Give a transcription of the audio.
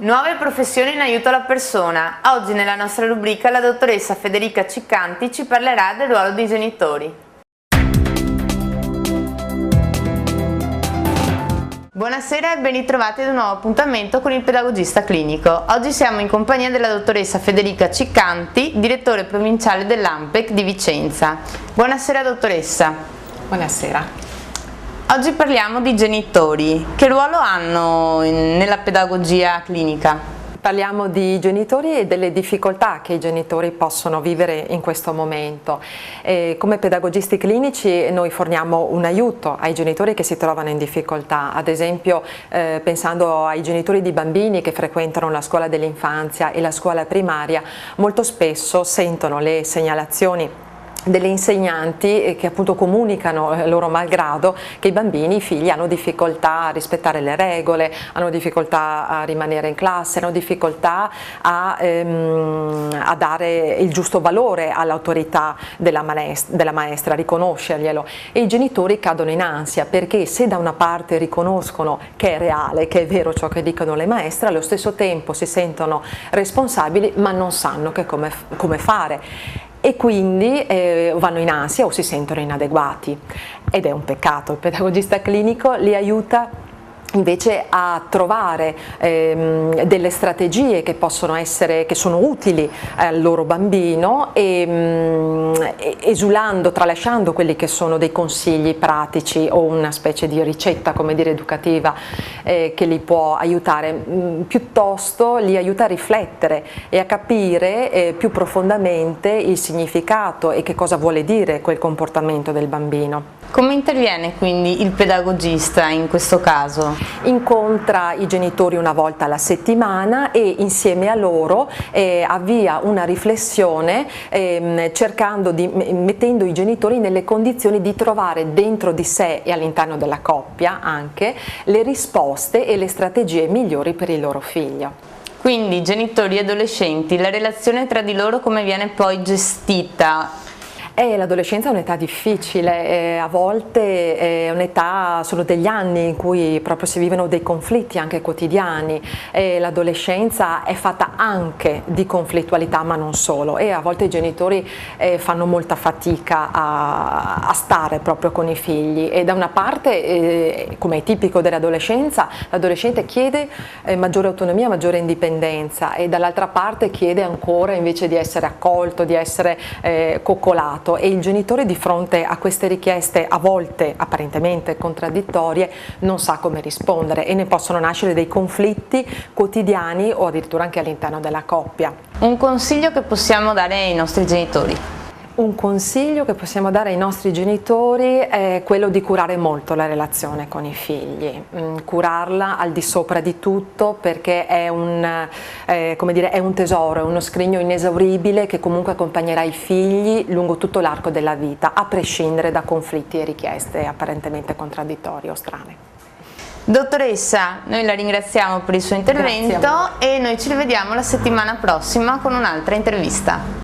Nuove professioni in aiuto alla persona. Oggi nella nostra rubrica la dottoressa Federica Ciccanti ci parlerà del ruolo dei genitori. Buonasera e ben ritrovati ad un nuovo appuntamento con il pedagogista clinico. Oggi siamo in compagnia della dottoressa Federica Ciccanti, direttore provinciale dell'ANPEC di Vicenza. Buonasera dottoressa. Buonasera. Oggi parliamo di genitori. Che ruolo hanno nella pedagogia clinica? Parliamo di genitori e delle difficoltà che i genitori possono vivere in questo momento. Come pedagogisti clinici noi forniamo un aiuto ai genitori che si trovano in difficoltà, ad esempio pensando ai genitori di bambini che frequentano la scuola dell'infanzia e la scuola primaria, molto spesso sentono le segnalazioni delle insegnanti che appunto comunicano loro malgrado che i bambini, i figli hanno difficoltà a rispettare le regole, hanno difficoltà a rimanere in classe, hanno difficoltà a dare il giusto valore all'autorità della maestra, a riconoscerglielo, e i genitori cadono in ansia perché se da una parte riconoscono che è reale, che è vero ciò che dicono le maestre, allo stesso tempo si sentono responsabili ma non sanno come fare. E quindi vanno in ansia o si sentono inadeguati, ed è un peccato. Il pedagogista clinico li aiuta invece a trovare delle strategie che possono essere, che sono utili al loro bambino esulando, tralasciando quelli che sono dei consigli pratici o una specie di ricetta, come dire, educativa che li può aiutare, piuttosto li aiuta a riflettere e a capire più profondamente il significato e che cosa vuole dire quel comportamento del bambino. Come interviene quindi il pedagogista in questo caso? Incontra i genitori una volta alla settimana e insieme a loro avvia una riflessione mettendo i genitori nelle condizioni di trovare dentro di sé e all'interno della coppia anche le risposte e le strategie migliori per il loro figlio. Quindi genitori e adolescenti, la relazione tra di loro come viene poi gestita? L'adolescenza è un'età difficile, a volte è un'età, sono degli anni in cui proprio si vivono dei conflitti anche quotidiani, l'adolescenza è fatta anche di conflittualità ma non solo, e a volte i genitori fanno molta fatica a stare proprio con i figli, e da una parte, come è tipico dell'adolescenza, l'adolescente chiede maggiore autonomia, maggiore indipendenza, e dall'altra parte chiede ancora invece di essere accolto, di essere coccolato. E il genitore di fronte a queste richieste, a volte apparentemente contraddittorie, non sa come rispondere, e ne possono nascere dei conflitti quotidiani o addirittura anche all'interno della coppia. Un consiglio che possiamo dare ai nostri genitori? Un consiglio che possiamo dare ai nostri genitori è quello di curare molto la relazione con i figli, curarla al di sopra di tutto, perché è come dire, è un tesoro, è uno scrigno inesauribile che comunque accompagnerà i figli lungo tutto l'arco della vita, a prescindere da conflitti e richieste apparentemente contraddittorie o strane. Dottoressa, noi la ringraziamo per il suo intervento e noi ci rivediamo la settimana prossima con un'altra intervista.